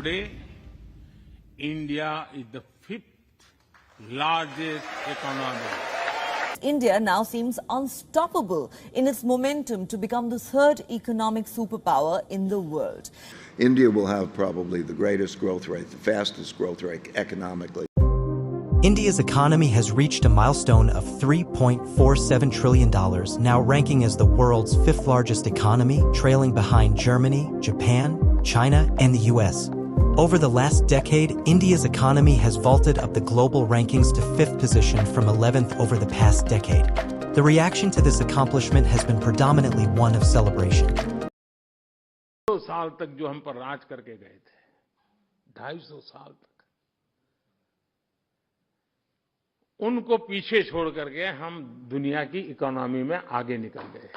today, India is the fifth largest economy. India now seems unstoppable in its momentum to become the third economic superpower in the world. India will have probably the greatest growth rate, the fastest growth rate economically. India's economy has reached a milestone of $3.47 trillion, now ranking as the world's fifth largest economy, trailing behind Germany, Japan, China, and the US. Over the last decade, India's economy has vaulted up the global rankings to 5th position from 11th over the past decade. The reaction to this accomplishment has been predominantly one of celebration. 2 साल तक जो हम पर राज करके गए थे, 250 साल तक, उनको पीछे छोड़ करके हम दुनिया की इकोनॉमी में आगे निकल गए.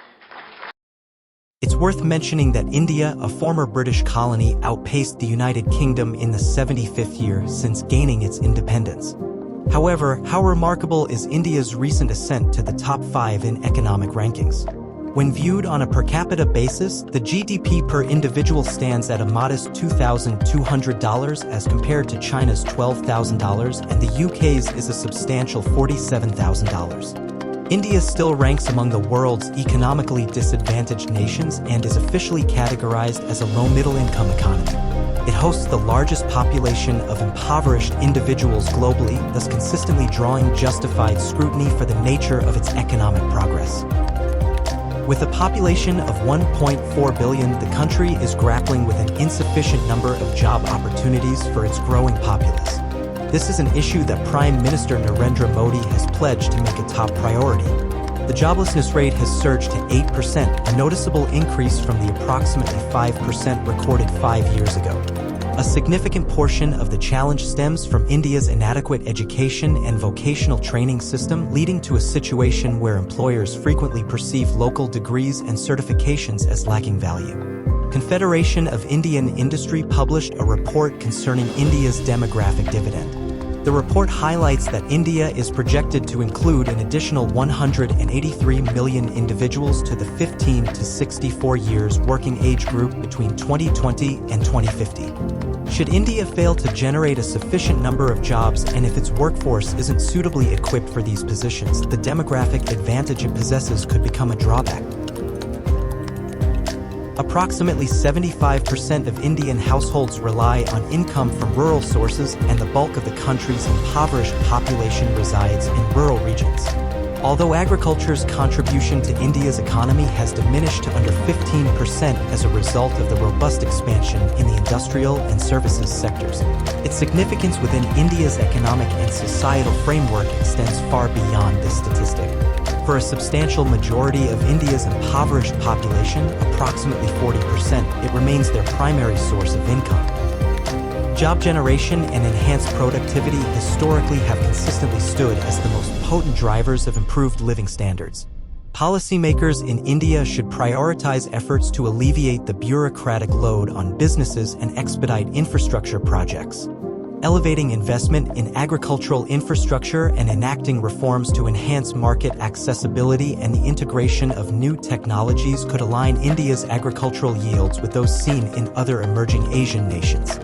It's worth mentioning that India, a former British colony, outpaced the United Kingdom in the 75th year since gaining its independence. However, how remarkable is India's recent ascent to the top 5 in economic rankings? When viewed on a per capita basis, the GDP per individual stands at a modest $2,200 as compared to China's $12,000, and the UK's is a substantial $47,000. India still ranks among the world's economically disadvantaged nations and is officially categorized as a low-middle-income economy. It hosts the largest population of impoverished individuals globally, thus consistently drawing justified scrutiny for the nature of its economic progress. With a population of 1.4 billion, the country is grappling with an insufficient number of job opportunities for its growing populace. This is an issue that Prime Minister Narendra Modi has pledged to make a top priority. The joblessness rate has surged to 8%, a noticeable increase from the approximately 5% recorded 5 years ago. A significant portion of the challenge stems from India's inadequate education and vocational training system, leading to a situation where employers frequently perceive local degrees and certifications as lacking value. Confederation of Indian Industry published a report concerning India's demographic dividend. The report highlights that India is projected to include an additional 183 million individuals to the 15 to 64 years working age group between 2020 and 2050. Should India fail to generate a sufficient number of jobs, and if its workforce isn't suitably equipped for these positions, the demographic advantage it possesses could become a drawback. Approximately 75% of Indian households rely on income from rural sources, and the bulk of the country's impoverished population resides in rural regions. Although agriculture's contribution to India's economy has diminished to under 15% as a result of the robust expansion in the industrial and services sectors, its significance within India's economic and societal framework extends far beyond this statistic. For a substantial majority of India's impoverished population, approximately 40%, it remains their primary source of income. Job generation and enhanced productivity historically have consistently stood as the most potent drivers of improved living standards. Policymakers in India should prioritize efforts to alleviate the bureaucratic load on businesses and expedite infrastructure projects. Elevating investment in agricultural infrastructure and enacting reforms to enhance market accessibility and the integration of new technologies could align India's agricultural yields with those seen in other emerging Asian nations.